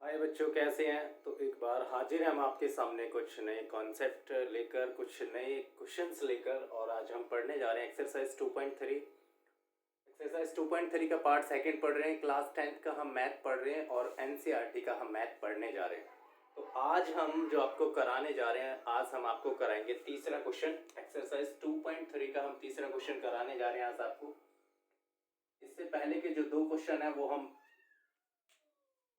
हाय बच्चों, कैसे हैं? तो एक बार हाजिर हैं हम आपके सामने कुछ नए कॉन्सेप्ट लेकर, कुछ नए क्वेश्चंस लेकर। और आज हम पढ़ने जा रहे हैं एक्सरसाइज 2.3। एक्सरसाइज 2.3 का पार्ट सेकंड पढ़ रहे हैं। क्लास 10th का हम मैथ पढ़ रहे हैं और एनसीईआरटी का हम मैथ पढ़ने जा रहे हैं। तो आज हम जो आपको कराने जा रहे हैं, आज हम आपको कराएंगे तीसरा क्वेश्चन। एक्सरसाइज 2.3 का हम तीसरा क्वेश्चन कराने जा रहे हैं आज आपको। इससे पहले के जो दो क्वेश्चन है वो हम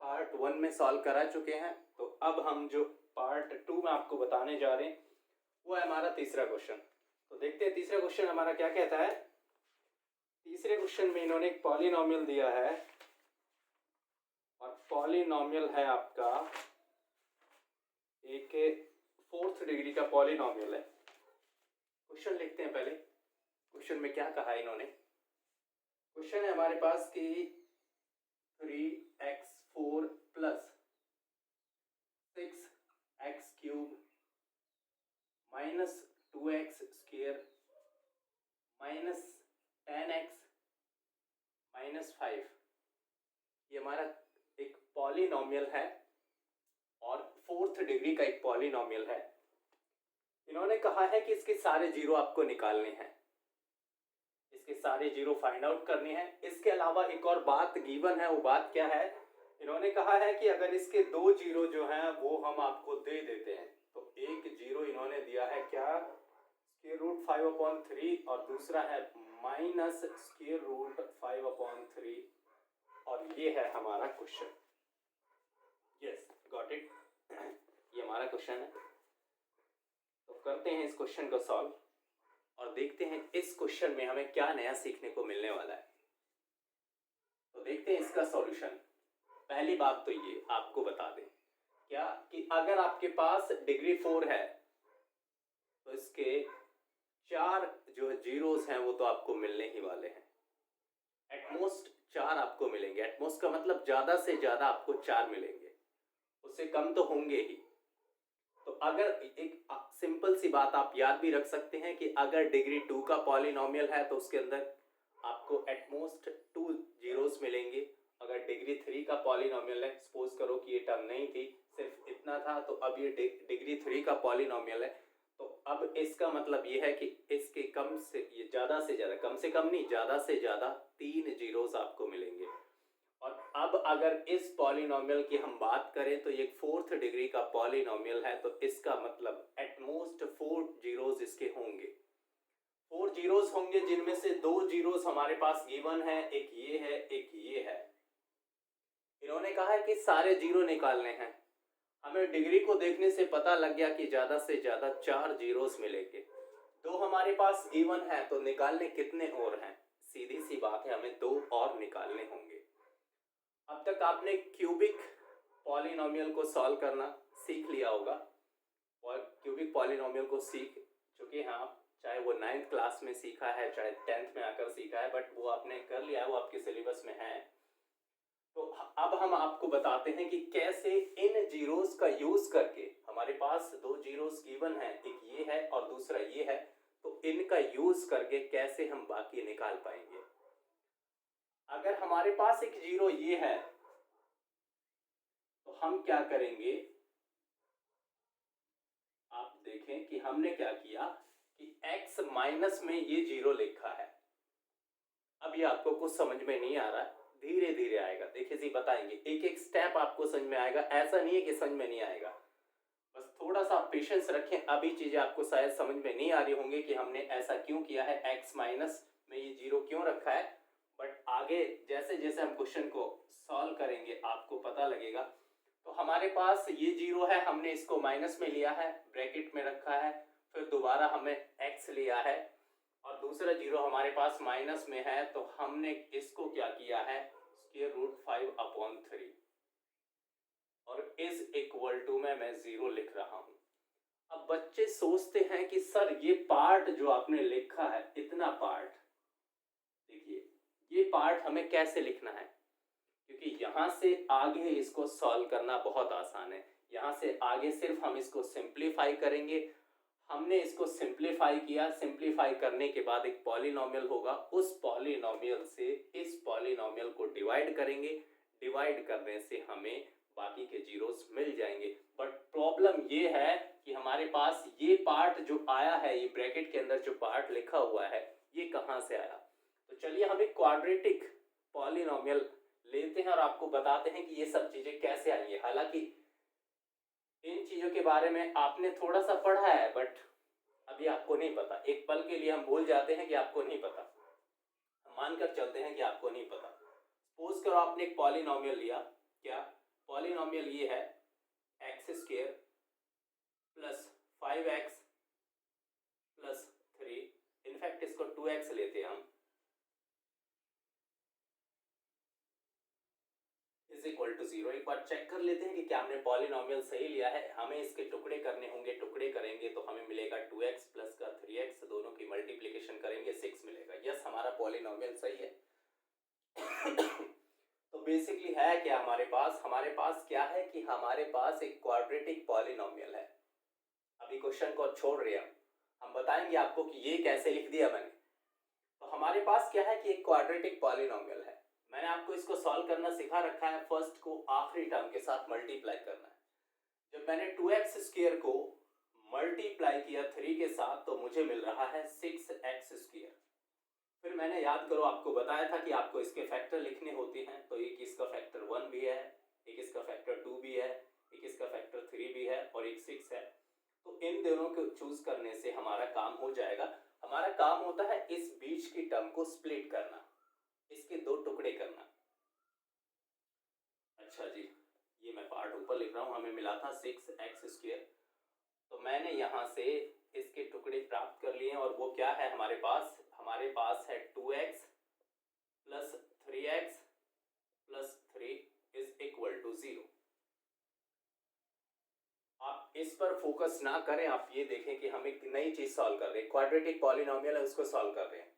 पार्ट 1 में सॉल्व करा चुके हैं। तो अब हम जो पार्ट 2 में आपको बताने जा रहे हैं वो है हमारा तीसरा क्वेश्चन। तो देखते हैं तीसरा क्वेश्चन हमारा क्या कहता है। तीसरे क्वेश्चन में इन्होंने एक पॉलिनोमियल दिया है और पॉलिनोमियल है आपका एक 4th डिग्री का पॉलिनोमियल है। क्वेश्चन लिखते हैं। पहले क्वेश्चन में क्या कहा है इन्होंने। क्वेश्चन है हमारे पास कि 3x4 plus 6x³ minus 2x square minus 10x minus 5 ये हमारा एक पॉलिनोमियल है और 4th डिग्री का एक पॉलिनोमियल है। इन्होंने कहा है कि इसके सारे जीरो आपको निकालने हैं, इसके सारे जीरो फाइंड आउट करने हैं। इसके अलावा एक और बात गिवन है, वो बात क्या है। इन्होंने कहा है कि अगर इसके दो जीरो जो हैं वो हम आपको दे देते हैं, तो एक जीरो इन्होंने दिया है क्या, √5/3 और दूसरा है माइनस √5/3 और ये है हमारा क्वेश्चन। Yes, got it. ये हमारा क्वेश्चन है। तो करते हैं इस क्वेश्चन को सॉल्व और देखते हैं इस क्वेश्चन में हमें क्या नया सीखने को मिलने वाला है। तो देखते हैं इसका सॉल्यूशन। पहली बात तो ये आपको बता दें क्या कि अगर आपके पास डिग्री 4 है तो इसके 4 जो जीरोस हैं वो तो आपको मिलने ही वाले हैं। एटमोस्ट 4 आपको मिलेंगे। एटमोस्ट का मतलब ज्यादा से ज्यादा आपको 4 मिलेंगे, उससे कम तो होंगे ही। तो अगर एक सिंपल सी बात आप याद भी रख सकते हैं कि अगर डिग्री 2 का पॉलिनोमियल है तो उसके अंदर आपको एटमोस्ट 2 जीरोस मिलेंगे। अगर डिग्री 3 का पॉलिनोमियल है, सपोज करो कि ये टर्म नहीं थी, सिर्फ इतना था, तो अब ये डिग्री 3 का पॉलिनोमियल है। तो अब इसका मतलब ये है कि इसके कम से ये ज्यादा से ज्यादा, कम से कम नहीं, ज्यादा से ज्यादा 3 जीरोस आपको मिलेंगे। और अब अगर इस पॉलिनोमियल की हम बात करें तो ये 4th डिग्री का पॉलिनोमियल है, तो इसका मतलब एटमोस्ट 4 जीरोस इसके होंगे। 4 जीरोस होंगे जिनमें से 2 जीरोस हमारे पास गिवन है, एक ये है एक ये है। इन्होंने कहा है कि सारे जीरो निकालने हैं। हमें डिग्री को देखने से पता लग गया कि ज्यादा से ज्यादा 4 जीरोस मिलेंगे। 2 हमारे पास गिवन है, तो निकालने कितने और हैं? सीधी सी बात है, हमें 2 और निकालने होंगे। अब तक आपने क्यूबिक पॉलिनोमियल को सॉल्व करना सीख लिया होगा और क्यूबिक पॉलिनोमियल को सीख चुके हैं आप, चाहे वो 9th क्लास में सीखा है चाहे 10th में आकर सीखा है, बट वो आपने कर लिया है, वो आपके सिलेबस में है। तो अब हम आपको बताते हैं कि कैसे इन जीरोस का यूज करके, हमारे पास 2 जीरोस गिवन है, एक ये है और दूसरा ये है, तो इनका यूज करके कैसे हम बाकी निकाल पाएंगे। अगर हमारे पास एक जीरो ये है तो हम क्या करेंगे, आप देखें कि हमने क्या किया कि x माइनस में ये जीरो लिखा है। अब ये आपको कुछ समझ में नहीं आ रहा, धीरे धीरे आएगा। देखिए जी, बताएंगे एक एक स्टेप आपको समझ में आएगा। ऐसा नहीं है कि समझ में नहीं आएगा, बस थोड़ा सा पेशेंस रखें। अभी चीजें आपको शायद समझ में नहीं आ रही होंगी कि हमने ऐसा क्यों किया है, x माइनस में ये जीरो क्यों रखा है, बट आगे जैसे जैसे हम क्वेश्चन को सॉल्व करेंगे आपको पता लगेगा। तो हमारे पास ये जीरो है, हमने इसको माइनस में लिया है, ब्रैकेट में रखा है, फिर दोबारा हमने x लिया है और दूसरा जीरो हमारे पास माइनस में है, तो हमने इसको क्या किया है, √5/3 और इज इक्वल टू में मैं 0 लिख रहा हूं। अब बच्चे सोचते हैं कि सर ये पार्ट जो आपने लिखा है, इतना पार्ट, देखिए ये पार्ट हमें कैसे लिखना है, क्योंकि यहां से आगे इसको सॉल्व करना बहुत आसान है। यहां से आगे सिर्फ हम इसको सिंप्लीफाई करेंगे। हमने इसको सिंप्लीफाई किया, सिंप्लीफाई करने के बाद एक पॉलिनोमियल होगा, उस पॉलिनोमियल से इस पॉलिनोमियल को डिवाइड करेंगे। डिवाइड करने से हमें बाकी के जीरोस मिल जाएंगे। बट प्रॉब्लम ये है कि हमारे पास ये पार्ट जो आया है, ये ब्रैकेट के अंदर जो पार्ट लिखा हुआ है, ये कहाँ से आया। तो चलिए हम एक क्वाड्रेटिक पॉलिनोमियल लेते हैं और आपको बताते हैं कि ये सब चीजें कैसे आई है। हालांकि इन चीजों के बारे में आपने थोड़ा सा पढ़ा है, बट अभी आपको नहीं पता। एक पल के लिए हम भूल जाते हैं कि आपको नहीं पता, हम मानकर चलते हैं कि आपको नहीं पता। सपोज करो आपने एक पॉलिनोमियल लिया, क्या पॉलिनोमियल ये है X square plus 5x plus 3, in fact इसको 2x लेते हैं हम, इज इक्वल टू 0। एक बार चेक कर लेते हैं कि क्या हमने पॉलिनोमियल सही लिया है। हमें इसके टुकड़े करने होंगे, टुकड़े करेंगे तो हमें मिलेगा 2x प्लस का 3x, दोनों की मल्टीप्लिकेशन करेंगे 6 मिलेगा। यस, हमारा पॉलिनोमियल सही है। तो बेसिकली है क्या हमारे पास क्या है कि हमारे पास एक क्वाड्रेटिक पॉलिनोमियल है। अभी क्वेश्चन को छोड़ रहे हैं, हम बताएंगे आपको कि ये कैसे लिख दिया मैंने। तो हमारे पास क्या है कि एक क्वाड्रेटिक पॉलिनोमियल है। मैंने आपको इसको सॉल्व करना सिखा रखा है, फर्स्ट को आखिरी टर्म के साथ मल्टीप्लाई करना है। जब मैंने 2x स्क्वायर को मल्टीप्लाई किया 3 के साथ तो मुझे मिल रहा है 6x स्क्वायर। फिर मैंने याद करो आपको बताया था कि आपको इसके फैक्टर लिखने होते हैं। तो एक इसका फैक्टर 1 भी है, एक इसका फैक्टर 2 भी है, एक इसका फैक्टर 3 भी है और एक 6 है। तो इन दोनों को चूज करने से हमारा काम हो जाएगा। हमारा काम होता है इस बीच की टर्म को स्प्लिट करना, इसके 2 टुकड़े करना। अच्छा जी, ये मैं पार्ट ऊपर लिख रहा हूं, हमें मिला था 6x स्क्वायर। तो मैंने यहां से इसके टुकड़े प्राप्त कर लिए और वो क्या है हमारे पास है 2x plus 3x plus 3 is equal to 0। आप इस पर फोकस ना करें, आप ये देखें कि हम एक नई चीज सॉल्व कर रहे हैं, क्वाड्रेटिक पॉलिनोमियल है उसको सॉल्व कर रहे हैं।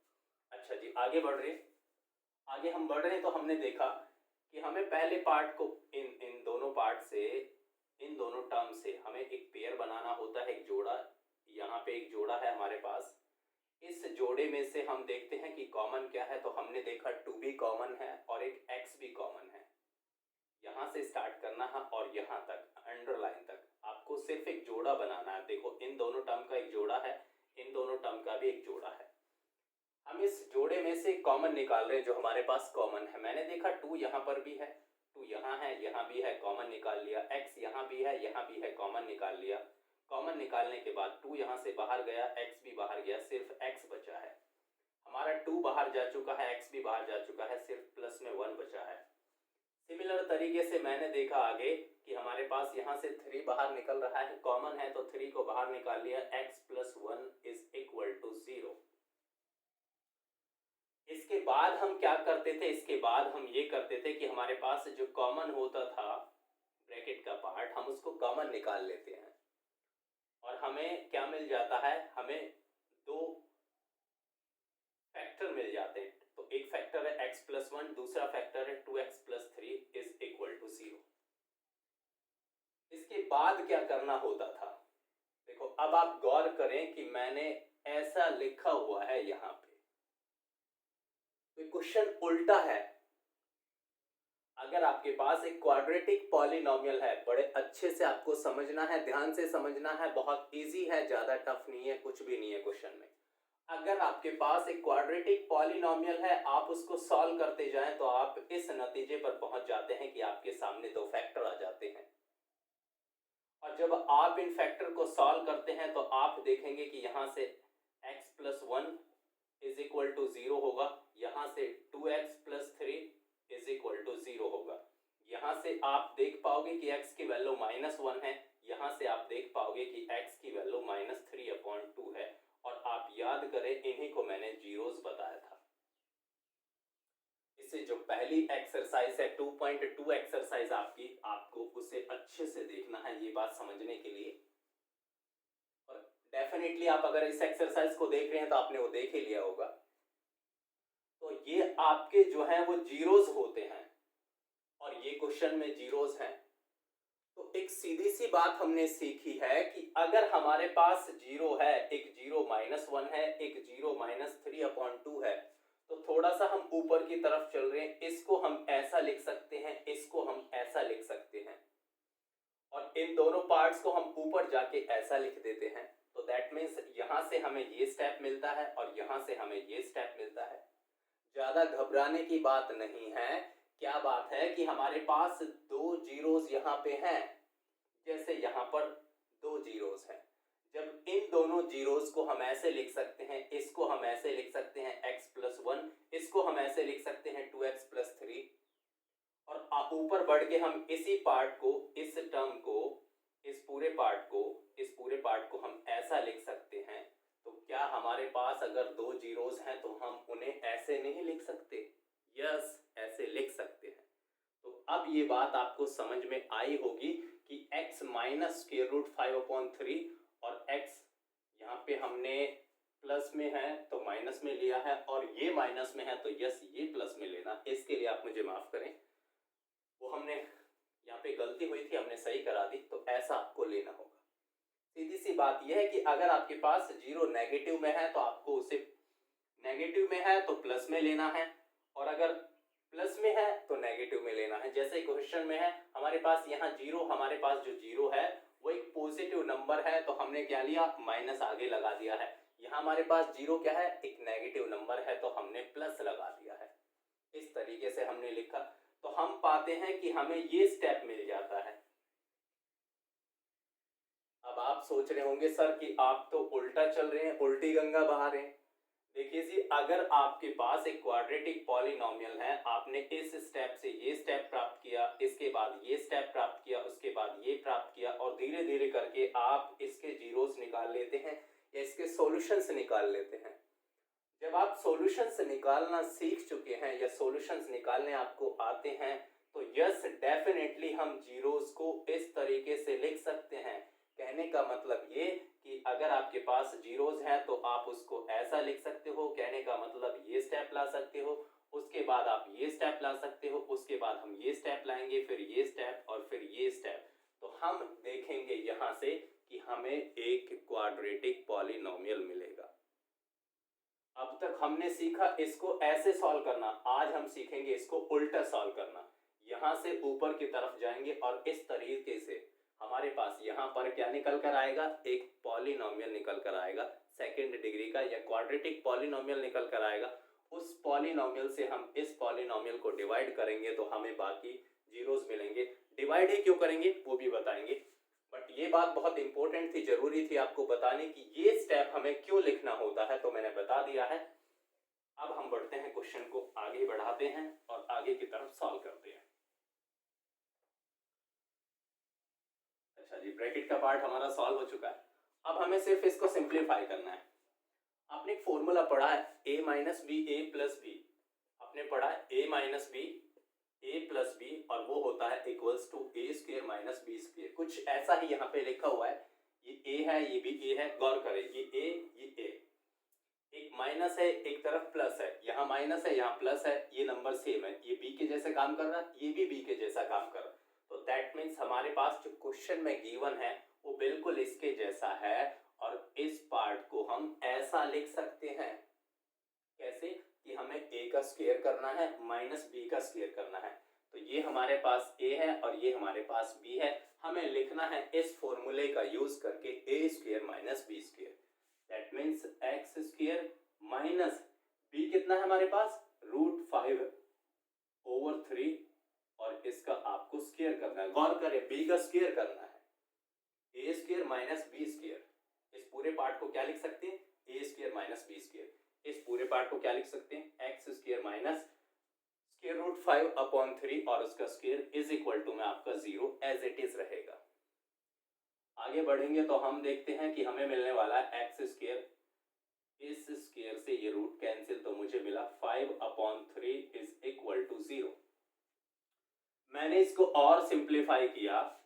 अच्छा जी, आगे बढ़ रहे हैं। आगे हम बढ़ रहे हैं तो हमने देखा कि हमें पहले पार्ट को इन दोनों पार्ट से, इन दोनों टर्म से हमें एक पेयर बनाना होता है, एक जोड़ा। यहाँ पे एक जोड़ा है हमारे पास। इस जोड़े में से हम देखते हैं कि कॉमन क्या है। तो हमने देखा 2 भी कॉमन है और एक x भी कॉमन है। यहाँ से स्टार्ट करना है और यहाँ तक अंडरलाइन तक आपको सिर्फ एक जोड़ा बनाना है। देखो इन दोनों टर्म का एक जोड़ा है, इन दोनों टर्म का भी एक जोड़ा है। हम इस जोड़े में से कॉमन निकाल रहे हैं जो हमारे पास कॉमन है। मैंने देखा 2 यहाँ पर भी है, 2 यहाँ है, यहाँ भी है, कॉमन निकाल लिया। x यहाँ भी है, यहाँ भी है, कॉमन निकाल लिया। कॉमन निकालने के बाद 2 यहाँ से बाहर गया, x भी बाहर गया, सिर्फ x बचा है। हमारा 2 बाहर जा चुका है, x भी बाहर जा चुका है, सिर्फ प्लस में 1 बचा है। सिमिलर तरीके से मैंने देखा आगे कि हमारे पास यहाँ से 3 बाहर निकल रहा है, कॉमन है तो 3 को बाहर निकाल लिया, x plus 1 is equal to 0। इसके बाद हम क्या करते थे, इसके बाद हम ये करते थे कि हमारे पास जो कॉमन होता था ब्रैकेट का पार्ट, हम उसको कॉमन निकाल लेते हैं और हमें क्या मिल जाता है, हमें 2 फैक्टर मिल जाते हैं। तो एक फैक्टर है x प्लस 1, दूसरा फैक्टर है 2x plus 3 is equal to 0। इसके बाद क्या करना होता था, देखो अब आप गौर करें कि मैंने ऐसा लिखा हुआ है यहाँ पे, तो क्वेश्चन उल्टा है। अगर आपके पास एक क्वाड्रेटिक पॉलिनोमियल है, बड़े अच्छे से आपको समझना है, ध्यान से समझना है, बहुत इजी है, ज्यादा टफ नहीं है, कुछ भी नहीं है क्वेश्चन में। अगर आपके पास एक क्वाड्रेटिक पॉलिनोमियल है, आप उसको सॉल्व करते जाएं तो आप इस नतीजे पर पहुंच जाते हैं कि आपके सामने 2 फैक्टर आ जाते हैं। और जब आप इन फैक्टर को सॉल्व करते हैं तो आप देखेंगे कि यहां से x plus 1 is equal to 0 होगा, यहां से 2x plus 3 is equal to 0 होगा। यहां से आप देख पाओगे कि x की वैल्यू -1 है, यहां से आप देख पाओगे कि x की वैल्यू -3/2 है। और आप याद करें, इन्हीं को मैंने जीरोस बताया था। इससे जो पहली एक्सरसाइज है 2.2 एक्सरसाइज आपको उसे अच्छे से देखना है, ये बात समझने के लिए। और डेफिनेटली आप अगर इस एक्सरसाइज को देख रहे हैं तो आपने वो देख ही लिया होगा। तो ये आपके जो है वो जीरोस होते हैं और ये क्वेश्चन में जीरोस हैं। तो एक सीधी सी बात हमने सीखी है कि अगर हमारे पास जीरो है, एक 0 -1 है, एक 0 -3/2 है, तो थोड़ा सा हम ऊपर की तरफ चल रहे हैं, इसको हम ऐसा लिख सकते हैं, इसको हम ऐसा लिख सकते हैं। इन दोनों पार्ट्स को हम ऊपर जाके ऐसा लिख देते हैं, तो दैट मीन्स यहां से हमें ये स्टेप मिलता है और यहां से हमें ये स्टेप मिलता है। ज्यादा घबराने की बात नहीं है। क्या बात है कि हमारे पास दो जीरोस यहाँ पे हैं, जैसे यहाँ पर दो जीरोस हैं। जब इन दोनों जीरोस को हम ऐसे लिख सकते हैं, इसको हम ऐसे लिख सकते हैं x+1, इसको हम ऐसे लिख सकते हैं 2x+3, और ऊपर बढ़ के हम इसी पार्ट को, इस टर्म को, इस पूरे पार्ट को हम ऐसा लिख सकते हैं। तो क्या हमारे पास अगर दो जीरोस हैं तो हम उन्हें ऐसे नहीं लिख सकते? यस, ऐसे लिख सकते हैं। तो अब ये बात आपको समझ में आई होगी कि x माइनस स्क्वायर रूट 5/3 और x यहाँ पे हमने प्लस में है तो माइनस में लिया है, और ये माइनस में है तो यस ये प्लस में लेना। इसके लिए आप मुझे माफ करें, वो हमने यहाँ पे गलती हुई थी, हमने सही करा दी, तो ऐसा आपको लेना होगा। सीधी सी बात यह है कि अगर आपके पास जीरो नेगेटिव में है तो आपको उसे, नेगेटिव में है तो प्लस में लेना है, और अगर प्लस में है तो नेगेटिव में लेना है। जैसे क्वेश्चन में है हमारे पास यहाँ जीरो, हमारे पास जो जीरो है वो एक पॉजिटिव नंबर है, तो हमने क्या लिया, माइनस आगे लगा दिया है। यहाँ हमारे पास जीरो क्या है, एक नेगेटिव नंबर है, तो हमने प्लस लगा दिया है। इस तरीके से हमने लिखा, तो हम पाते हैं कि हमें ये स्टेप मिल जाता है। अब आप सोच रहे होंगे सर कि आप तो उल्टा चल रहे हैं, उल्टी गंगा बहा रहे हैं। देखिए जी, अगर आपके पास एक क्वाड्रेटिक पॉलिनोमियल है, आपने इस स्टेप से ये स्टेप प्राप्त किया, इसके बाद ये स्टेप प्राप्त किया, उसके बाद ये प्राप्त किया, और धीरे धीरे करके आप इसके जीरोस निकाल लेते हैं या इसके सॉल्यूशंस निकाल लेते हैं। जब आप सॉल्यूशंस निकालना सीख चुके हैं या सॉल्यूशंस निकालने आपको आते हैं, तो यस डेफिनेटली हम जीरोस को इस तरीके से लिख सकते हैं। कहने का मतलब ये कि अगर आपके पास जीरोस हैं तो आप उसको ऐसा लिख सकते हो। कहने का मतलब ये स्टेप ला सकते हो, उसके बाद आप ये स्टेप ला सकते हो, उसके बाद हम ये स्टेप लाएंगे, फिर ये स्टेप और फिर ये स्टेप। तो हम देखेंगे यहां से कि हमें एक क्वाड्रेटिक पॉलिनोमियल मिलेगा। अब तक हमने सीखा इसको ऐसे सॉल्व करना, आज हम सीखेंगे इसको उल्टा सॉल्व करना। यहां से ऊपर की तरफ जाएंगे और इस तरीके से हमारे पास यहाँ पर क्या निकल कर आएगा, एक पॉलिनोमियल निकल कर आएगा सेकंड डिग्री का, या क्वाड्रेटिक पॉलिनोमियल निकल कर आएगा। उस पॉलिनोमियल से हम इस पॉलिनोमियल को डिवाइड करेंगे तो हमें बाकी जीरोस मिलेंगे। डिवाइड ही क्यों करेंगे वो भी बताएंगे, बट ये बात बहुत इंपॉर्टेंट थी, जरूरी थी आपको बताने की ये स्टेप हमें क्यों लिखना होता है, तो मैंने बता दिया है। अब हम बढ़ते हैं, क्वेश्चन को आगे बढ़ाते हैं और आगे की तरफ सॉल्व करते हैं। अच्छा जी, ब्रैकेट का पार्ट हमारा सॉल्व हो चुका है। अब हमें सिर्फ इसको सिंप्लीफाई करना है। आपने एक फॉर्मूला पढ़ा है a minus B A plus B, आपने पढ़ा है a minus B A plus B, और वो होता है equals to A square minus B square. कुछ ऐसा ही यहाँ पे लिखा हुआ है, ये a है ये भी a है, गौर करें ये a, एक माइनस है एक तरफ प्लस है, यहाँ माइनस है यहाँ प्लस है, ये नंबर सेम है, ये b के जैसे काम कर रहा है, ये भी b के जैसा काम कर रहा है। तो दैट मीन्स हमारे पास जो क्वेश्चन में गिवन है वो बिल्कुल इसके जैसा है, और इस पार्ट को हम ऐसा लिख सकते हैं। कैसे कि हमें a का स्क्वायर करना है माइनस b का स्क्वायर करना है। तो ये हमारे पास a है और ये हमारे पास b है, हमें लिखना है इस फॉर्मूले का यूज करके a square minus b square. That means x square minus b कितना है हमारे पास, √5/3, और इसका आपको स्क्वायर करना है। गौर करें b का स्क्वायर करना है, a square minus b square. इस पूरे पार्ट को क्या लिख सकते हैं, a square minus b square. इस पूरे पार्ट को क्या लिख सकते हैं, एक्स स्क्वायर माइनस √5/3, और उसका स्क्वायर इज इक्वल टू में आपका 0 एज इट इज रहेगा। आगे बढ़ेंगे तो हम देखते हैं कि हमें मिलने वाला है एक्स स्क्वायर, इस स्क्वायर से ये रूट कैंसिल, तो मुझे मिला 5/3 इज इक्वल टू 0। मैंने इसको और सिंप्लीफाई किया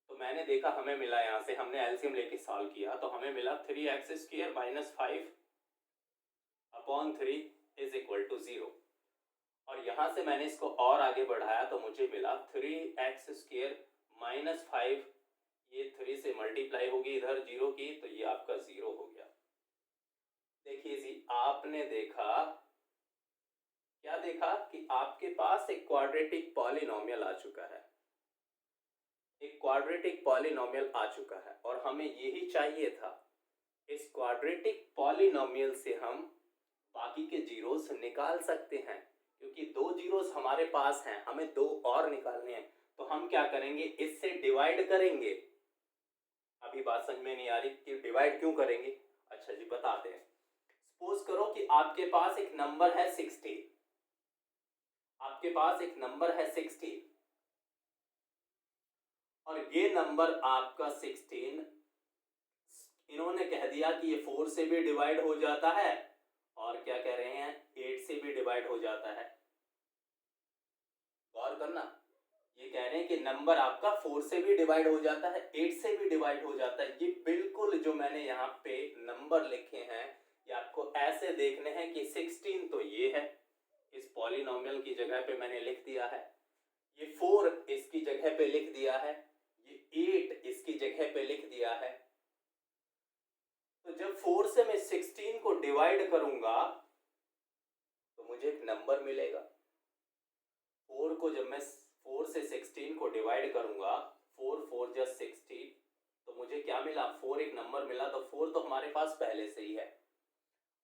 तो मैंने देखा हमें मिला, यहां से हमने एलसीएम लेके सॉल्व किया तो हमें मिला 3x square minus 5/3 is equal to 0, और यहां से मैंने इसको और आगे बढ़ाया तो मुझे मिला 3x स्क्वायर माइनस 5, ये 3 से मल्टीप्लाई होगी इधर 0 की, तो ये आपका 0 हो गया। देखिए जी, आपने देखा क्या देखा कि आपके पास एक क्वाड्रेटिक पॉलिनोमियल आ चुका है। एक क्वाड्रेटिक पॉलिनोमियल आ चुका है और हमें यही चाहिए था। इस क्वाड्रेटिक पॉलिनोमियल से हम बाकी के जीरोस निकाल सकते हैं, क्योंकि दो जीरोस हमारे पास हैं, हमें दो और निकालने हैं। तो हम क्या करेंगे, इससे डिवाइड करेंगे। अभी बात समझ में नहीं आ रही कि डिवाइड क्यों करेंगे। अच्छा जी, बताते हैं। सपोज करो कि आपके पास एक नंबर है 16, आपके पास एक नंबर है 16 और ये नंबर आपका 16 इन्होंने कह दिया कि ये 4 से भी डिवाइड हो जाता है और क्या कह रहे हैं, 8 से भी डिवाइड हो जाता है। गौर करना, ये कह रहे हैं कि नंबर आपका 4 से भी डिवाइड हो जाता है, 8 से भी डिवाइड हो जाता है। ये बिल्कुल जो मैंने यहाँ पे नंबर लिखे हैं, ये आपको ऐसे देखने हैं कि 16 तो ये है, इस पॉलिनोमियल की जगह पे मैंने लिख दिया है, ये 4 इसकी जगह पे लिख दिया है, ये 8 इसकी जगह पे लिख दिया है। तो जब 4 से मैं 16 को डिवाइड करूंगा तो मुझे एक नंबर मिलेगा। 4 को जब मैं 4 से 16 को डिवाइड करूंगा, 4 4 जा 16, तो मुझे क्या मिला, 4 एक नंबर मिला। तो 4 तो हमारे पास पहले से ही है।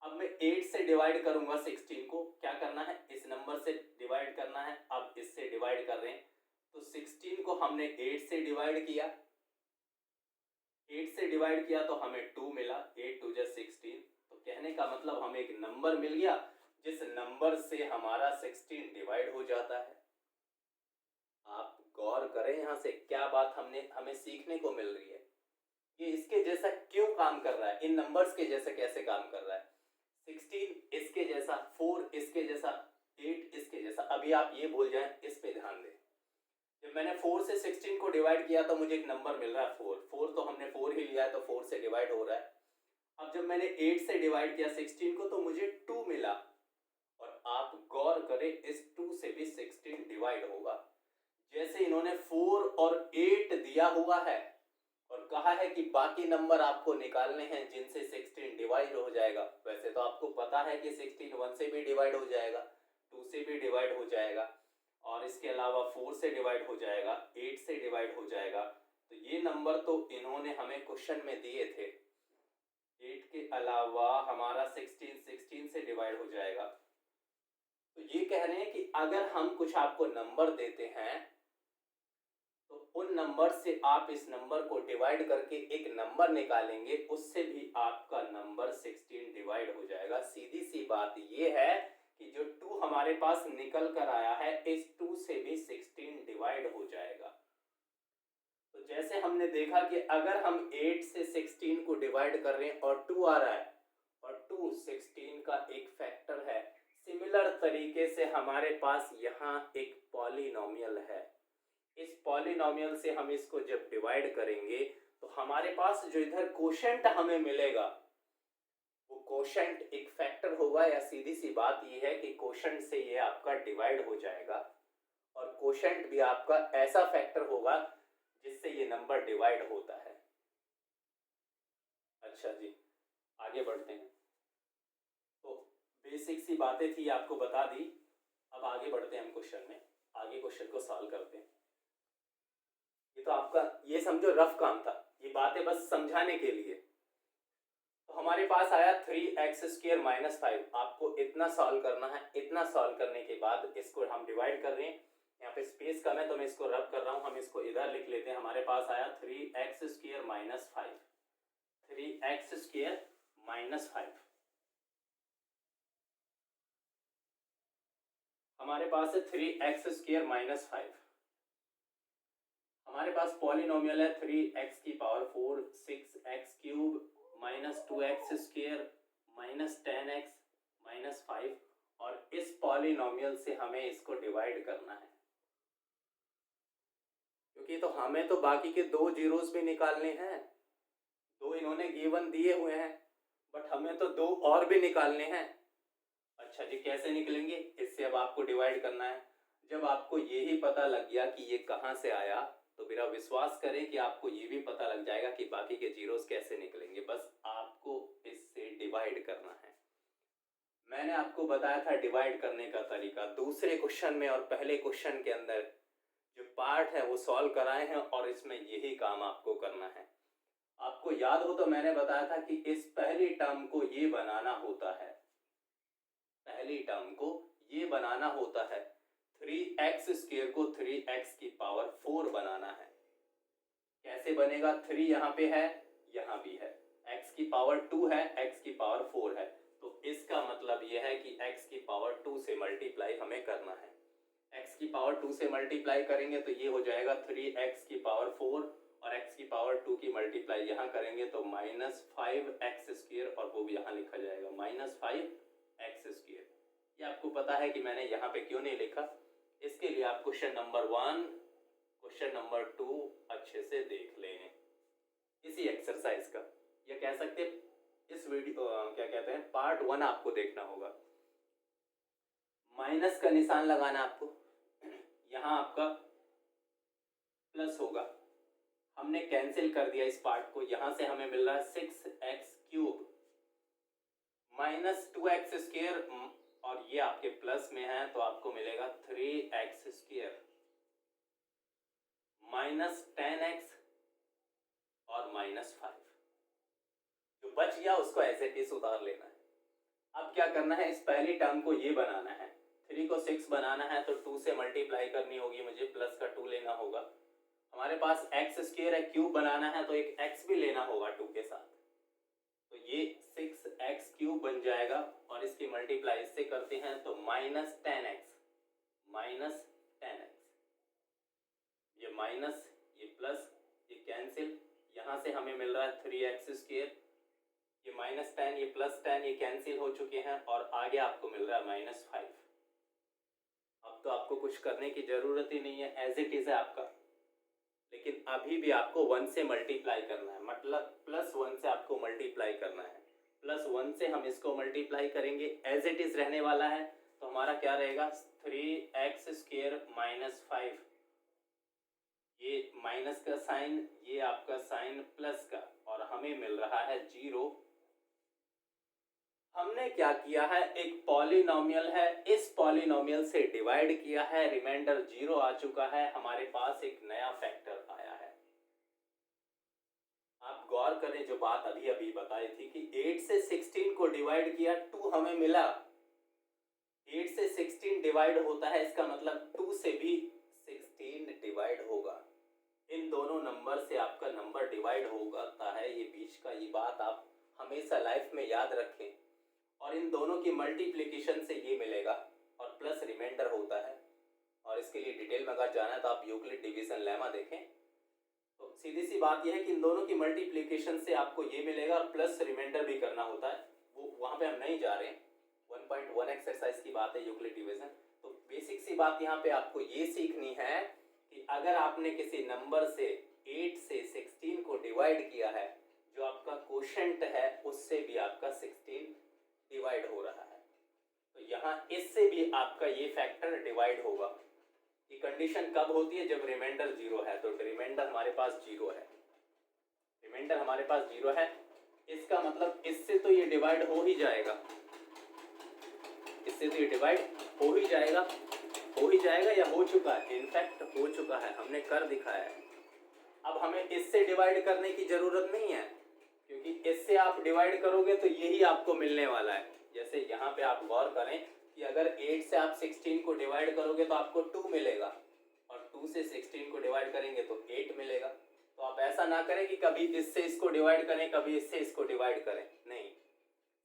अब मैं 8 से डिवाइड करूंगा 16 को, क्या करना है, इस नंबर से डिवाइड करना है। अब इससे डिवाइड कर रहे हैं, तो 16 को हमने 8 से डिवाइड किया, 8 से डिवाइड किया तो हमें 2 मिला, 8 2 जा 16। तो कहने का मतलब हमें एक नंबर मिल गया जिस नंबर से हमारा 16 डिवाइड हो जाता है। आप गौर करें यहां से क्या बात हमें सीखने को मिल रही है। ये इसके जैसा क्यों काम कर रहा है, इन नंबर्स के जैसे कैसे काम कर रहा है। 16 इसके जैसा, 4 इसके जैसा, 8 इसके जैसा। अभी आप ये भूल जाएं, इस पे ध्यान दें। जब मैंने 4 से 16 को डिवाइड किया तो मुझे एक नंबर मिल रहा है 4 तो हमने 4 ही लिया है, तो 4 से डिवाइड हो रहा है। अब जब मैंने 8 से डिवाइड किया 16 को तो मुझे 2 मिला, और आप गौर करें इस 2 से भी 16 डिवाइड होगा। जैसे इन्होंने 4 और 8 दिया हुआ है और कहा है कि बाकी नंबर आपको निकालने हैं जिनसे 16 डिवाइड हो जाएगा। वैसे तो आपको पता है कि 16 1 से भी डिवाइड हो जाएगा, 2 से भी डिवाइड हो जाएगा, और इसके अलावा 4 से डिवाइड हो जाएगा, 8 से डिवाइड हो जाएगा। तो ये नंबर तो इन्होंने हमें क्वेश्चन में दिए थे। 8 के अलावा हमारा 16 से डिवाइड हो जाएगा। तो ये कह रहे हैं कि अगर हम कुछ आपको नंबर देते हैं तो उन नंबर से आप इस नंबर को डिवाइड करके एक नंबर निकालेंगे, उससे भी आपका नंबर 16 डिवाइड हो जाएगा। सीधी सी बात ये है कि जो 2 हमारे पास निकल कर आया है, इस 2 से भी 16 डिवाइड हो जाएगा। तो जैसे हमने देखा कि अगर हम 8 से 16 को डिवाइड कर रहे हैं और 2 आ रहा है, और 2 16 का एक फैक्टर है, सिमिलर तरीके से हमारे पास यहाँ एक पॉलिनोमियल है। इस पॉलिनोमियल से हम इसको जब डिवाइड करेंगे तो हमारे पास जो इधर कोशेंट हमें मिलेगा, वो कोशेंट एक फैक्टर होगा, या सीधी सी बात ये है कि कोशेंट से ये आपका डिवाइड हो जाएगा, और कोशेंट भी आपका ऐसा फैक्टर होगा जिससे ये नंबर डिवाइड होता है। अच्छा जी, आगे बढ़ते हैं। तो बेसिक सी बातें थी, आपको बता दी। अब आगे बढ़ते हैं हम क्वेश्चन में, आगे क्वेश्चन को सॉल्व करते हैं। ये तो आपका ये समझो रफ काम था, ये बातें बस समझाने के लिए। तो हमारे पास आया 3x² - 5। आपको इतना सॉल्व करना है। इतना सॉल्व करने के बाद इसको हम डिवाइड कर रहे हैं। यहाँ पे स्पेस कम है तो मैं इसको रब कर रहा हूँ, हम इसको इधर लिख लेते हैं। हमारे पास आया 3x² - 5, 3x² - 5। हमारे पास है 3x² - 5। हमारे पास पॉलिनोमियल है 3x⁴ 6x³ -2x² -10x -5, और इस पॉलिनोमियल से हमें इसको डिवाइड करना है, क्योंकि तो हमें तो बाकी के दो जीरोस भी निकालने हैं। दो इन्होंने गिवन दिए हुए हैं, बट हमें तो दो और भी निकालने हैं। अच्छा जी, कैसे निकलेंगे, इससे अब आपको डिवाइड करना है। जब आपको यही पता लग गया कि ये कहाँ से आया, तो मेरा विश्वास करें कि आपको ये भी पता लग जाएगा कि बाकी के जीरोस कैसे निकलेंगे। बस आपको इससे डिवाइड करना है। मैंने आपको बताया था डिवाइड करने का तरीका दूसरे क्वेश्चन में और पहले क्वेश्चन के अंदर। जो पार्ट है वो सॉल्व कराए हैं और इसमें यही काम आपको करना है। आपको याद हो तो मैंने बताया था कि इस पहली टर्म को ये बनाना होता है, पहली टर्म को ये बनाना होता है, 3x² को 3x की पावर 4 बनाना है। कैसे बनेगा? 3 यहाँ पे है, यहाँ भी है, x की पावर 2 है, x की पावर 4 है, तो इसका मतलब यह है कि x की पावर 2 से मल्टीप्लाई हमें करना है। x की पावर 2 से मल्टीप्लाई करेंगे तो ये हो जाएगा 3x की पावर 4 और x की पावर 2 की मल्टीप्लाई यहाँ करेंगे तो -5x² और वो भी यहाँ लिखा जाएगा -5x²। ये आपको पता है कि मैंने यहाँ पे क्यों नहीं लिखा, इसके लिए आप क्वेश्चन नंबर 1, क्वेश्चन नंबर 2 अच्छे से देख लें इसी एक्सरसाइज का, या कह सकते इस वीडियो क्या कहते हैं पार्ट 1 आपको देखना होगा। माइनस का निशान लगाना आपको, यहाँ आपका प्लस होगा, हमने कैंसिल कर दिया इस पार्ट को, यहां से हमें मिल रहा है 6x³ -2x² और ये आपके प्लस में है तो आपको मिलेगा 3x² -10x और -5। जो बच गया उसको ऐसे इस उतार लेना है। अब क्या करना है, इस पहली टर्म को ये बनाना है, 3 को 6 बनाना है तो 2 से मल्टीप्लाई करनी होगी, मुझे प्लस का 2 लेना होगा। हमारे पास x² है, क्यूब बनाना है तो एक x भी लेना होगा 2 के साथ, तो ये 6x³ बन जाएगा और इसकी मल्टीप्लाई इससे करते हैं तो -10x, ये माइनस, ये प्लस, ये कैंसिल, यहां से हमें मिल रहा है 3x², ये -10, ये +10, ये कैंसिल हो चुके हैं और आगे आपको मिल रहा है -5। अब तो आपको कुछ करने की जरूरत ही नहीं है, एज इट इज है आपका, लेकिन अभी भी आपको 1 से मल्टीप्लाई करना है, मतलब +1 से आपको मल्टीप्लाई करना है। +1 से हम इसको मल्टीप्लाई करेंगे, एज इट इज रहने वाला है, तो हमारा क्या रहेगा 3x² -5, ये माइनस का साइन, ये आपका साइन प्लस का, और हमें मिल रहा है 0। हमने क्या किया है, एक पॉलिनोमियल है, इस पॉलिनोमियल से डिवाइड किया है, रिमाइंडर 0 आ चुका है, हमारे पास एक नया फैक्टर आया है। आप गौर करें जो बात अभी अभी बताई थी कि 8 से 16 को डिवाइड किया, 2 हमें मिला, 8 से 16 डिवाइड होता है, इसका मतलब 2 से भी 16 डिवाइड होगा। इन दोनों नंबर से आपका नंबर डिवाइड होता है, ये बीच का, ये बात आप हमेशा लाइफ में याद रखें। और इन दोनों की मल्टीप्लिकेशन से ये मिलेगा और प्लस रिमाइंडर होता है, और इसके लिए डिटेल में अगर जाना है तो आप यूक्लिड डिवीजन लेमा देखें। तो सीधी सी बात यह है कि इन दोनों की मल्टीप्लिकेशन से आपको ये मिलेगा और प्लस रिमाइंडर भी करना होता है, वो वहाँ पे हम नहीं जा रहे हैं, 1.1 एक्सरसाइज की बात है यूक्लिड डिवीजन। तो बेसिक सी बात यहाँ पे आपको ये सीखनी है कि अगर आपने किसी नंबर से 8 से 16 को डिवाइड किया है, जो आपका कोशेंट है उससे भी आपका 16 डिवाइड हो रहा है, तो यहाँ इससे भी आपका ये फैक्टर डिवाइड होगा। ये कंडीशन कब होती है, जब रिमाइंडर 0 है, तो रिमाइंडर हमारे पास 0 है, रिमाइंडर हमारे पास 0 है, इसका मतलब इससे तो ये डिवाइड हो ही जाएगा, इससे तो ये डिवाइड हो ही जाएगा, हो ही जाएगा या हो चुका है, इनफैक्ट हो चुका है, हमने कर दिखाया है। अब हमें इससे डिवाइड करने की जरूरत नहीं है, क्योंकि इससे आप डिवाइड करोगे तो यही आपको मिलने वाला है। जैसे यहाँ पे आप गौर करें कि अगर 8 से आप 16 को डिवाइड करोगे तो आपको 2 मिलेगा, और 2 से 16 को डिवाइड करेंगे तो 8 मिलेगा। तो आप ऐसा ना करें कि कभी इससे इसको डिवाइड करें, कभी इससे इसको डिवाइड करें, नहीं।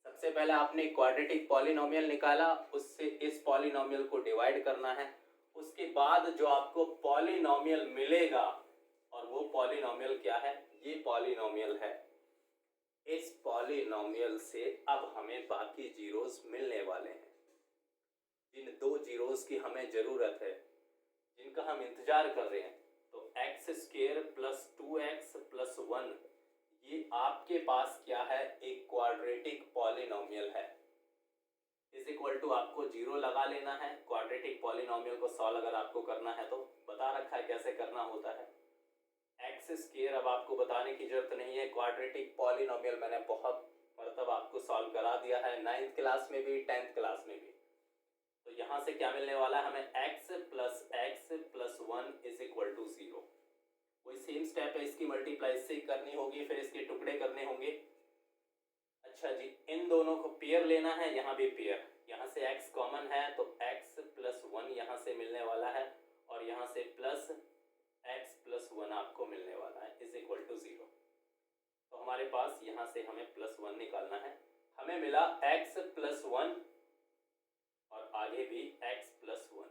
सबसे पहले आपने क्वाड्रेटिक पॉलिनोमियल निकाला, उससे इस पॉलिनोमियल को डिवाइड करना है, उसके बाद जो आपको पॉलिनोमियल मिलेगा, और वो पॉलिनोमियल क्या है, ये पॉलिनोमियल है, इस पॉलिनोमियल से अब हमें बाकी जीरोस मिलने वाले हैं। जिन 2 जीरोस की हमें जरूरत है, जिनका हम इंतजार कर रहे हैं, तो x² + 2x + 1, ये आपके पास क्या है, एक क्वाड्रेटिक पॉलिनोमियल है। इज इक्वल टू आपको 0 लगा लेना है। क्वाड्रेटिक पॉलिनोमियल को सॉल्व अगर आपको करना है तो बता रखा है कैसे करना होता है। x², अब आपको बताने की जरूरत नहीं है, क्वाड्रेटिक पॉलिनोमियल मैंने बहुत मतलब आपको सॉल्व करा दिया है, 9th क्लास में भी 10th क्लास में भी। तो यहाँ से क्या मिलने वाला है हमें x plus 1 is equal to 0। वही सेम स्टेप है, इसकी मल्टीप्लाई से करनी होगी, फिर इसके टुकड़े करने होंगे। अच्छा जी, इन दोनों को पेयर लेना है, यहाँ भी पेयर, यहाँ से x कॉमन है तो x प्लस 1 यहाँ से मिलने वाला है और यहाँ से प्लस x प्लस 1 आपको मिलने वाला है इज इक्वल टू 0। तो हमारे पास यहाँ से हमें प्लस 1 निकालना है, हमें मिला x प्लस 1 और आगे भी x plus 1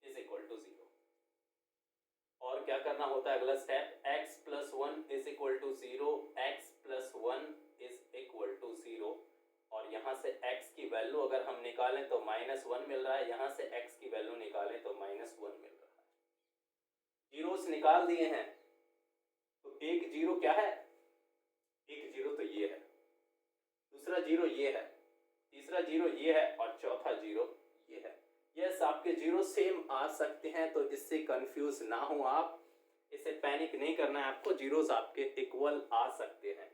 is equal to 0। और क्या करना होता है अगला step, x plus 1 is equal to 0, x plus 1 is equal to 0 और यहाँ से x की वैल्यू अगर हम निकालें तो -1 मिल रहा है, यहाँ से x की वैल्यू निकालें तो -1 मिल रहा है। जीरोस निकाल दिए हैं तो एक जीरो क्या है, एक जीरो तो ये है, दूसरा जीरो ये है, तीसरा जीरो ये है और चौथा जीरो ये है। यस, आपके जीरो सेम आ सकते हैं तो इससे कंफ्यूज ना हो आप, इसे पैनिक नहीं करना है आपको, जीरोस आपके इक्वल आ सकते हैं।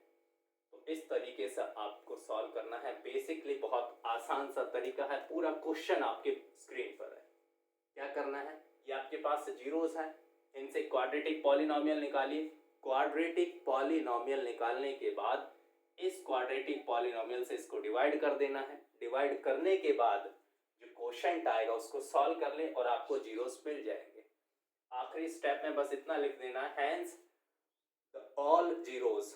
तो इस तरीके से आपको सॉल्व करना है, बेसिकली बहुत आसान सा तरीका है, पूरा क्वेश्चन आपके स्क्रीन पर है। क्या करना है, ये आपके पास जीरोस हैं, इनसे क्वाड्रेटिक पॉलिनोमियल निकालिए। क्वाड्रेटिक पॉलिनोमियल निकालने के बाद इस क्वाड्रेटिक पॉलिनोमियल से इसको डिवाइड कर देना है। डिवाइड करने के बाद जो क्वोशंट आएगा उसको सॉल्व कर ले और आपको जीरोस मिल जाएंगे। आखिरी स्टेप में बस इतना लिख देना, हैंस ऑल जीरोस,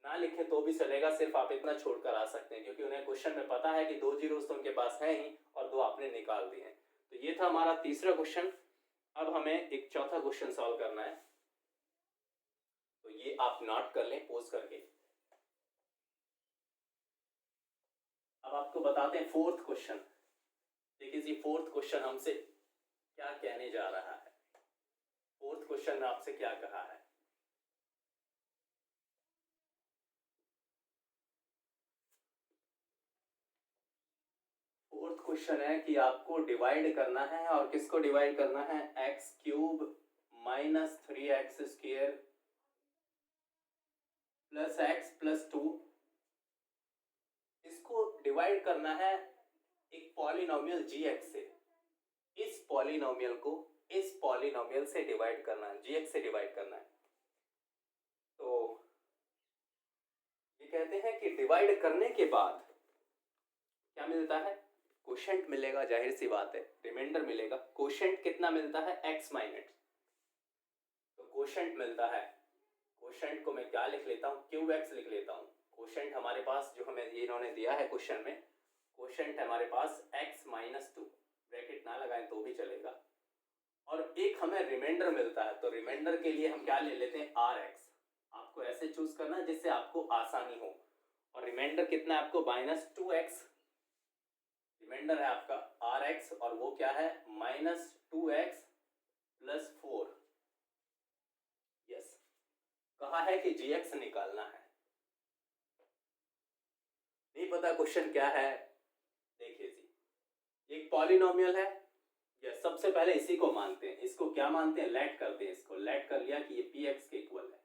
ना लिखे तो भी चलेगा, सिर्फ आप इतना छोड़कर आ सकते हैं क्योंकि उन्हें क्वेश्चन में पता है कि 2 जीरोस तो उनके पास है ही और 2 आपने निकाल दिए हैं। तो ये था हमारा तीसरा क्वेश्चन। अब हमें एक चौथा क्वेश्चन सॉल्व करना है, तो ये आप नोट कर लें पोज करके। अब आपको बताते हैं फोर्थ क्वेश्चन। देखिए जी, फोर्थ क्वेश्चन हमसे क्या कहने जा रहा है। फोर्थ क्वेश्चन में आपसे क्या कहा है, फोर्थ क्वेश्चन है कि आपको डिवाइड करना है, और किसको डिवाइड करना है, X cube minus 3x square plus X plus 2, इसको डिवाइड करना है एक पॉलिनोमियल gx से। इस पॉलिनोमियल को इस पॉलिनोमियल से डिवाइड करना है, gx से डिवाइड करना है। तो ये कहते हैं कि डिवाइड करने के बाद क्या मिलता है, क्वोशंट मिलेगा, जाहिर सी बात है, रिमाइंडर मिलेगा। क्वोशंट कितना मिलता है, x माइनस, तो क्वोशंट मिलता है, क्वोशंट को मैं क्या लिख लेता हूँ, qx लिख लेता हूँ। क्वोशंट हमारे पास जो हमें ये इन्होंने दिया है क्वेश्चन में, क्वोशंट है हमारे पास x माइनस 2, ब्रैकेट ना लगाएं तो भी चलेगा, और एक हमें रिमाइंडर मिलता है। तो रिमाइंडर के लिए हम क्या ले लेते हैं, rx। आपको ऐसे चूज करना है जिससे आपको आसानी हो, और रिमाइंडर कितना है आपको, -2x रिमाइंडर है आपका rx, और वो क्या है, -2x प्लस 4। यस, कहा है कि gx निकालना है। नहीं पता क्वेश्चन क्या है, देखिए जी, एक पॉलिनोमियल है, या सबसे पहले इसी को मानते हैं, इसको क्या मानते हैं, लेट करते हैं, इसको लेट कर लिया कि ये px के इक्वल है।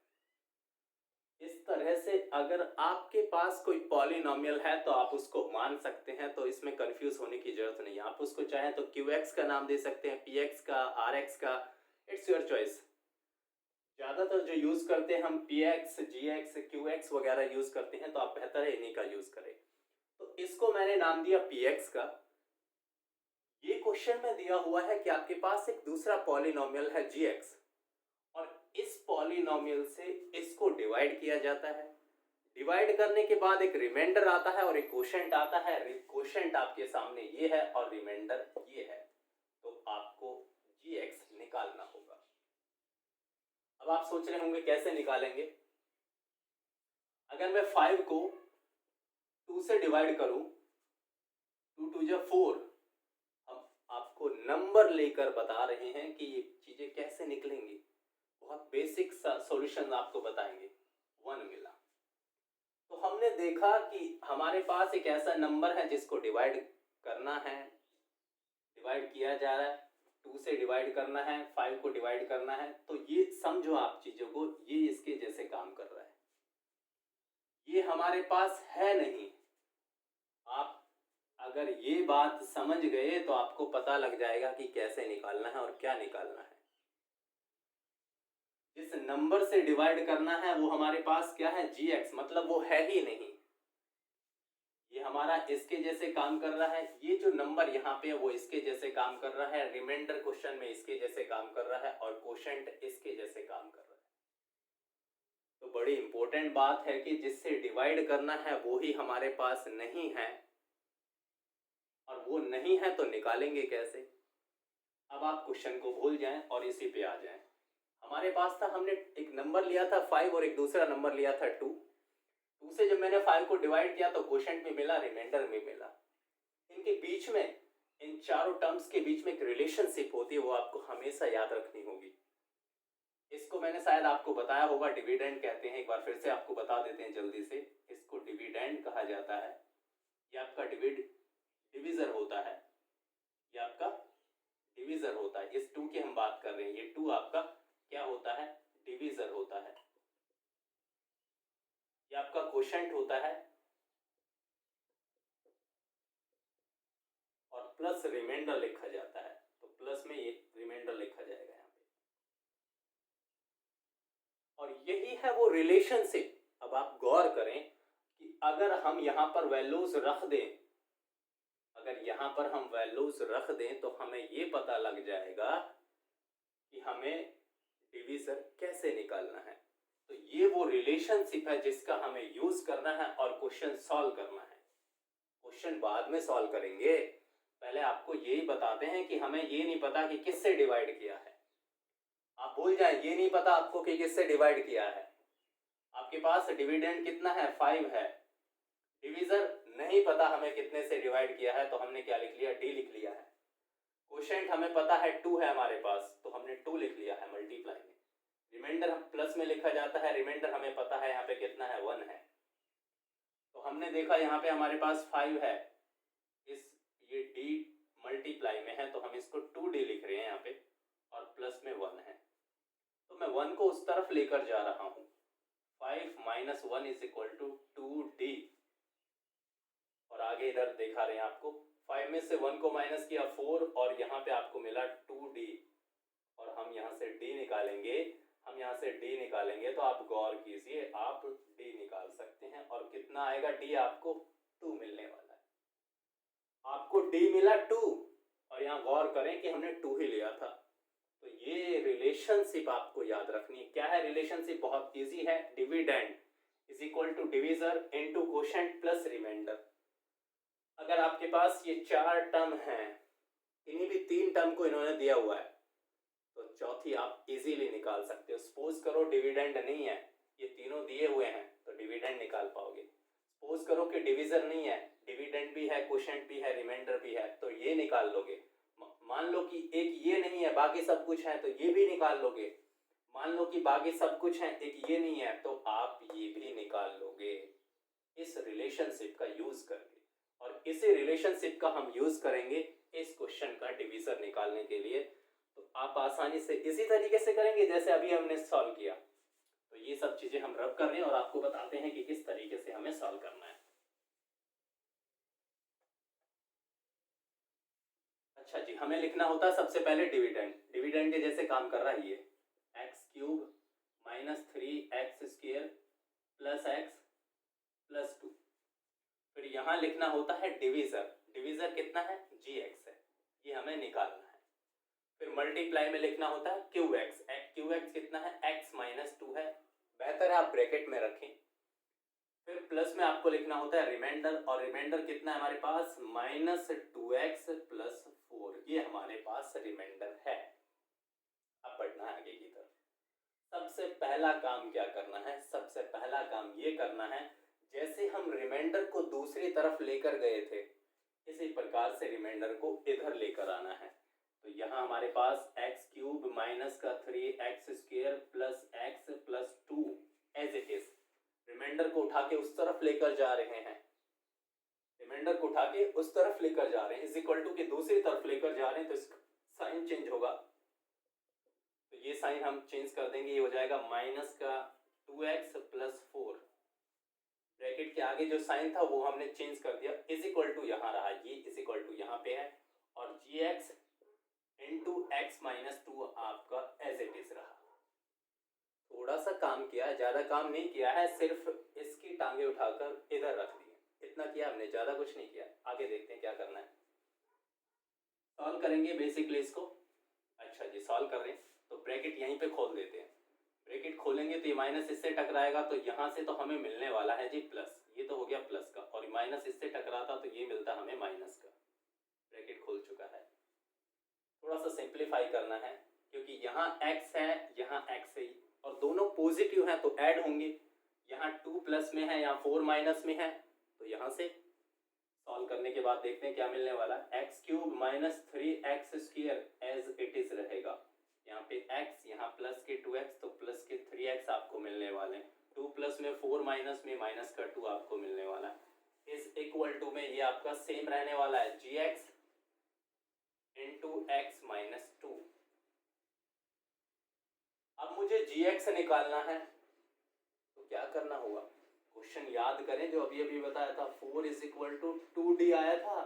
इस तरह से अगर आपके पास कोई पॉलिनोमियल है तो आप उसको मान सकते हैं, तो इसमें कंफ्यूज होने की जरूरत नहीं है। आप उसको चाहें तो qx का नाम दे सकते हैं, px का, rx का, इट्स योर चॉइस। ज़्यादातर जो यूज़ करते हैं हम px, gx, qx वगैरह यूज़ करते हैं, तो आप बेहतर है इन्हीं का यूज़ करें। तो इसको मैंने नाम दिया px का। ये क्वेश्चन में दिया हुआ है कि आपके पास एक दूसरा पॉलिनोमियल है gx, और इस पॉलिनोमियल से इसको डिवाइड किया जाता है। डिवाइड करने के बाद एक रिमाइंडर आता है और एक क्वोशंट आता है। क्वोशंट आपके सामने ये है और रिमाइंडर ये है, तो आपको gx निकालना होगा। अब आप सोच रहे होंगे कैसे निकालेंगे। अगर मैं 5 को 2 से डिवाइड करूं, 2 2 जा 4, हम आपको नंबर लेकर बता रहे हैं कि ये चीजें कैसे निकलेंगी। बहुत बेसिक सा सॉल्यूशन आपको बताएंगे। 1 मिला, तो हमने देखा कि हमारे पास एक ऐसा नंबर है जिसको डिवाइड करना है, डिवाइड किया जा रहा है, 2 से डिवाइड करना है, 5 को डिवाइड करना है। तो ये समझो आप चीजों को, ये इसके जैसे काम कर रहा है। ये हमारे पास है नहीं। आप अगर ये बात समझ गए तो आपको पता लग जाएगा कि कैसे निकालना है और क्या निकालना है। जिस नंबर से डिवाइड करना है वो हमारे पास क्या है, gx, मतलब वो है ही नहीं, ये हमारा इसके जैसे काम कर रहा है। ये जो नंबर यहाँ पे है वो इसके जैसे काम कर रहा है, रिमाइंडर क्वेश्चन में इसके जैसे काम कर रहा है और क्वोशंट इसके जैसे काम कर रहा है। तो बड़ी इंपॉर्टेंट बात है कि जिससे डिवाइड करना है वो ही हमारे पास नहीं है, और वो नहीं है तो निकालेंगे कैसे। अब आप क्वेश्चन को भूल जाएं और इसी पे आ जाएं। हमारे पास था, हमने एक नंबर लिया था 5 और एक दूसरा नंबर लिया था 2 से जब मैंने 5 को डिवाइड किया तो क्वोशंट में मिला, रिमाइंडर में मिला। इनके बीच में, इन चारों टर्म्स के बीच में एक रिलेशनशिप होती है, वो आपको हमेशा याद रखनी होगी। इसको मैंने शायद आपको बताया होगा, डिविडेंड कहते हैं। एक बार फिर से आपको बता देते हैं जल्दी से, इसको डिविडेंड कहा जाता है। ये आपका डिविजर होता है, ये आपका डिविजर होता है। इस 2 की हम बात कर रहे हैं, ये 2 आपका क्या होता है, डिविजर होता है। ये आपका क्वोशंट होता है और प्लस रिमाइंडर लिखा जाता है, तो प्लस में ये रिमाइंडर लिखा जाएगा यहाँ पे। और यही है वो रिलेशनशिप। अब आप गौर करें कि अगर हम यहाँ पर वैल्यूज रख दें, अगर यहाँ पर हम वैल्यूज रख दें तो हमें ये पता लग जाएगा कि हमें डिवीजर कैसे निकालना है। तो ये वो रिलेशनशिप है जिसका हमें यूज करना है और क्वेश्चन सॉल्व करना है। क्वेश्चन बाद में सॉल्व करेंगे, पहले आपको यही बताते हैं कि हमें ये नहीं पता कि किससे डिवाइड किया है। आप भूल जाए, ये नहीं पता आपको कि किससे डिवाइड किया है। आपके पास डिविडेंड कितना है, 5 है। डिवीजर नहीं पता हमें कितने से डिवाइड किया है, तो हमने क्या लिख लिया, डी लिख लिया है। क्वोशंट हमें पता है 2 है हमारे पास, तो हमने 2 लिख लिया है मल्टीप्लाई में। रिमाइंडर हम प्लस में लिखा जाता है, रिमाइंडर हमें पता है यहाँ पे कितना है, 1 है। तो हमने देखा यहाँ पे हमारे पास 5 है, इस ये डी मल्टीप्लाई में है तो हम इसको 2d लिख रहे हैं यहाँ पे, और प्लस में 1 है। तो मैं 1 को उस तरफ लेकर जा रहा हूँ। 5 minus 1 is equal to 2d, और आगे इधर दिखा रहे हैं आपको, 5 में से 1 को माइनस किया 4, और यहाँ पे आपको मिला 2d, और हम यहाँ से d निकालेंगे। हम यहाँ से d निकालेंगे तो आप गौर कीजिए, आप d निकाल सकते हैं, और कितना आएगा d, आपको 2 मिलने वाला है। आपको d मिला 2, और यहाँ गौर करें कि हमने 2 ही लिया था। तो ये रिलेशनशिप आपको याद रखनी है। क्या है रिलेशनशिप, बहुत इजी है, dividend is equal to divisor into quotient plus remainder. अगर आपके पास ये 4 टर्म हैं, इन्हीं भी 3 टर्म को इन्होंने दिया हुआ है, तो चौथी आप इजीली निकाल सकते हो। सपोज करो डिविडेंड नहीं है, ये तीनों दिए हुए हैं, तो डिविडेंड निकाल पाओगे। सपोज करो कि डिविजर नहीं है, डिविडेंड भी है, क्वोशंट भी है, रिमाइंडर भी है, तो ये निकाल लोगे। मान लो कि एक ये नहीं है, बाकी सब कुछ है, तो ये भी निकाल लोगे। मान लो कि बाकी सब कुछ है, एक ये नहीं है, तो आप ये भी निकाल लोगे इस रिलेशनशिप का यूज करके। और इसी रिलेशनशिप का हम यूज करेंगे इस क्वेश्चन का डिवीजर निकालने के लिए। तो आप आसानी से इसी तरीके से करेंगे जैसे अभी हमने सॉल्व किया। तो ये सब चीजें हम रब कर रहे हैं और आपको बताते हैं कि किस तरीके से हमें सॉल्व करना है। अच्छा जी, हमें लिखना होता है सबसे पहले डिविडेंड। डिविडेंड के जैसे काम कर रहा है ये, x cube minus 3x square plus X plus 2। फिर यहाँ लिखना होता है डिवीजर। डिवीजर कितना है, gx है, ये हमें निकालना है। फिर मल्टीप्लाई में लिखना होता है qx। qx कितना है, x माइनस 2 है, बेहतर है आप ब्रैकेट में रखें। फिर प्लस में आपको लिखना होता है रिमाइंडर, और रिमाइंडर कितना है हमारे पास, माइनस 2x प्लस 4, ये हमारे पास रिमाइंडर है। अब बढ़ना है आगे की तरफ। सबसे पहला काम क्या करना है, सबसे पहला काम ये करना है, जैसे हम रिमाइंडर को दूसरी तरफ लेकर गए थे, इसी प्रकार से रिमाइंडर को इधर लेकर आना है। तो यहाँ हमारे पास एक्स क्यूब माइनस का 3x square plus X plus 2 as it is, remainder को उठा के उस तरफ लेकर जा रहे हैं। रिमाइंडर को उठा के उस तरफ लेकर जा रहे हैं, इज इक्वल टू के दूसरी तरफ लेकर जा रहे हैं, तो इसका साइन चेंज होगा। तो ये साइन हम चेंज कर देंगे, ये हो जाएगा माइनस का 2x प्लस 4 ब्रैकेट के आगे जो साइन था वो हमने चेंज कर दिया, इज इक्वल टू यहाँ रहा, ये इज इक्वल टू यहाँ पे है, और g x into x minus two आपका एज इट इज रहा। थोड़ा सा काम किया है, ज़्यादा काम नहीं किया है, सिर्फ इसकी टांगे उठाकर इधर रख दी, इतना किया हमने, ज़्यादा कुछ नहीं किया। आगे देखते हैं क्या करना है। सॉल्व करेंगे बेसिकली इसको। अच्छा जी, सॉल्व कर रहे हैं तो ब्रैकेट यहीं पे खोल देते हैं। ब्रैकेट खोलेंगे तो ये माइनस इससे टकराएगा, तो यहाँ से तो हमें मिलने वाला है जी प्लस, ये तो हो गया प्लस का, और माइनस इससे टकराता तो ये मिलता हमें माइनस का। ब्रैकेट खोल चुका है। थोड़ा सा सिंप्लीफाई करना है क्योंकि यहाँ x है, यहाँ x है, और दोनों पॉजिटिव हैं तो ऐड होंगे। यहाँ 2 प्लस में है, यहाँ 4 माइनस में है, तो यहाँ से सॉल्व करने के बाद देखते हैं क्या मिलने वाला है। X cube minus 3x square as it is रहेगा। यहाँ पे x, यहाँ प्लस के 2x, तो प्लस के 3x आपको मिलने वाले हैं। 2 प्लस में 4 माइनस में माइनस का 2 आपको मिलने वाला है। इस इक्वल टू में ये आपका सेम रहने वाला है, जी एक्स इंटू एक्स माइनस 2। अब मुझे जी एक्स निकालना है, तो क्या करना होगा, क्वेश्चन याद करें जो अभी अभी बताया था, 4 इज इक्वल टू 2d आया था।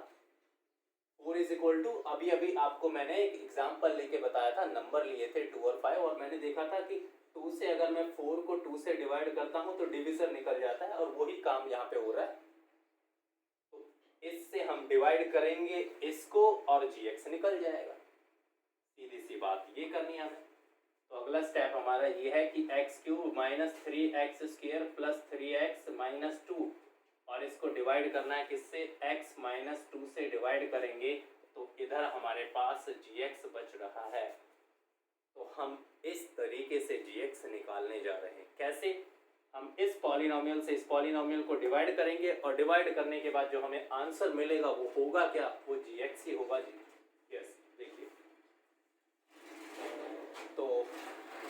4 इज इक्वल टू, अभी अभी आपको मैंने एक एग्जाम्पल लेके बताया था, नंबर लिए थे 2 और 5, और मैंने देखा था कि 2 से अगर मैं 4 को 2 से डिवाइड करता हूं तो डिविजन निकल जाता है, और वही काम यहाँ पे हो रहा है। तो इससे हम डिवाइड करेंगे इसको और gx निकल जाएगा, सीधी सी बात ये करनी है हमें। तो अगला स्टेप हमारा ये है कि x cube minus 3x square plus 3x minus 2, और इसको डिवाइड करना है किससे, x माइनस 2 से डिवाइड करेंगे, तो इधर हमारे पास gx बच रहा है। तो हम इस तरीके से gx निकालने जा रहे हैं। कैसे, हम इस पॉलिनोमियल से इस पॉलिनोमियल को डिवाइड करेंगे, और डिवाइड करने के बाद जो हमें आंसर मिलेगा वो होगा क्या, वो gx ही होगा जी। यस, देखिए तो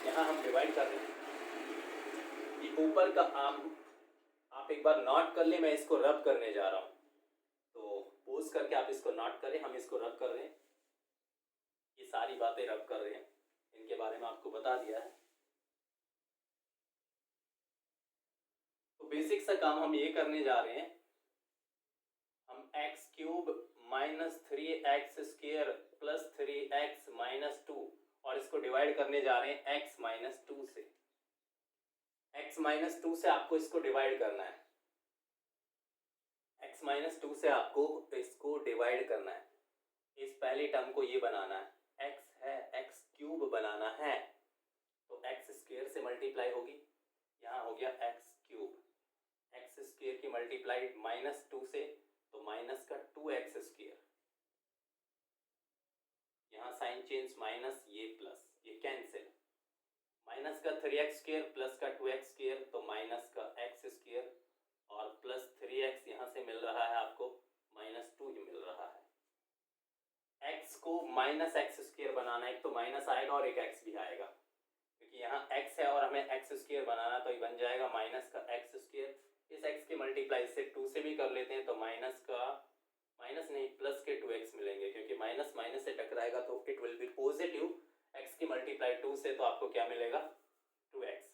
यहाँ हम डिवाइड कर रहे हैं, ये ऊपर का आप एक बार नोट कर ले, मैं इसको रब करने जा रहा हूँ, तो पोज करके आप इसको नोट करें, हम इसको रब कर रहे हैं, ये सारी बातें रब कर रहे हैं, इनके बारे में आपको बता दिया है। तो बेसिक सा काम हम ये करने जा रहे हैं, हम x cube minus 3x square plus 3x minus 2, और इसको डिवाइड करने जा रहे हैं x माइनस 2 से। x माइनस 2 से आपको इसको डिवाइड करना है, x माइनस 2 से आपको इसको डिवाइड करना है। इस पहली टर्म को ये बनाना है, x है, x क्यूब बनाना है, तो x स्क्वायर से मल्टीप्लाई होगी, यहाँ हो गया x क्यूब, x स्क्वायर की मल्टीप्लाई माइनस 2 से, तो माइनस का 2x स्क्वायर, यहाँ साइन चेंज माइनस, ये प्लस, ये कैंसिल, माइनस का 3x स्क्वायर प्लस का 2x स्क्वायर, तो माइनस का x स्क्वायर, और प्लस 3x यहाँ से मिल रहा है आपको, माइनस 2 मिल रहा है। x को माइनस एक्स स्क्वायर बनाना है, एक तो माइनस आएगा और एक x भी आएगा, क्योंकि यहाँ x है और हमें x स्क्वायर बनाना, तो ये बन जाएगा माइनस का x स्क्वायर। इस x की मल्टीप्लाई से 2 से भी कर लेते हैं, तो माइनस नहीं प्लस के 2x मिलेंगे, क्योंकि माइनस माइनस से टकराएगा तो it will be positive. x की मल्टीप्लाई 2 से, तो आपको क्या मिलेगा, 2x।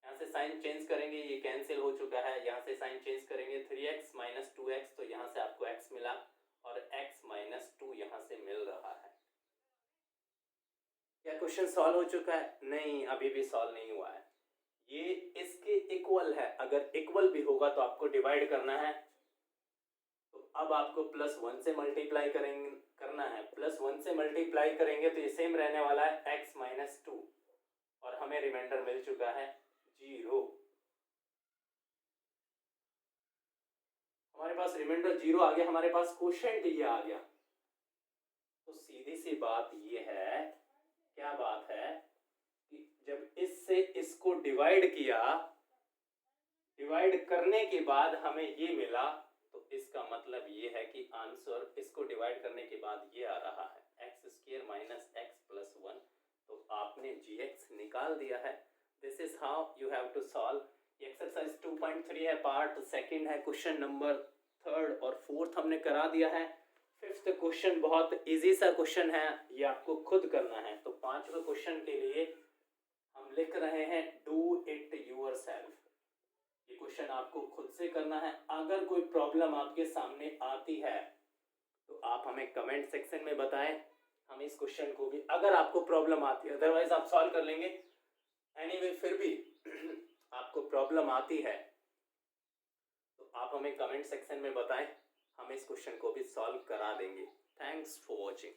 यहाँ से साइन चेंज करेंगे, ये कैंसिल हो चुका है, यहाँ से साइन चेंज करेंगे 3x माइनस 2x, तो यहाँ से आपको x मिला, और x माइनस 2 यहाँ से मिल रहा है। क्या क्वेश्चन सॉल्व हो चुका है? नहीं, अभी भी सॉल्व नहीं हुआ है, ये इसके इक्वल है। अगर इक्वल भी होगा तो आपको डिवाइड करना है, तो अब आपको प्लस 1 से मल्टीप्लाई करना है, प्लस 1 से मल्टीप्लाई करेंगे तो ये सेम रहने वाला है x माइनस 2, और हमें रिमाइंडर मिल चुका है 0। हमारे पास रिमाइंडर 0 आ गया, हमारे पास क्वोशिएंट ये आ गया। तो सीधी सी बात ये है, क्या बात है कि जब इससे इसको डिवाइड किया, डिवाइड करने के बाद हमें ये मिला, तो इसका मतलब ये है कि आंसर इसको डिवाइड करने के बाद ये आ रहा है X square minus X plus 1। तो आपने gx निकाल दिया है। This is how you have to solve. Exercise 2.3 है, पार्ट सेकंड है, क्वेश्चन नंबर 3 और 4 हमने करा दिया है। 5th क्वेश्चन बहुत इजी सा क्वेश्चन है, ये आपको खुद करना है। तो 5वें क्वेश्चन के लिए हम लिख रहे हैं डू इट योरसेल्फ। ये क्वेश्चन क्वेश्चन आपको खुद से करना है। अगर कोई प्रॉब्लम आपके सामने आती है तो आप हमें कमेंट सेक्शन में बताएं, हम इस क्वेश्चन को भी, अगर आपको प्रॉब्लम आती है, अदरवाइज आप सॉल्व कर लेंगे। एनीवे फिर भी आपको प्रॉब्लम आती है तो आप हमें कमेंट सेक्शन में बताएं, हम इस क्वेश्चन को भी सॉल्व करा देंगे। Thanks for watching.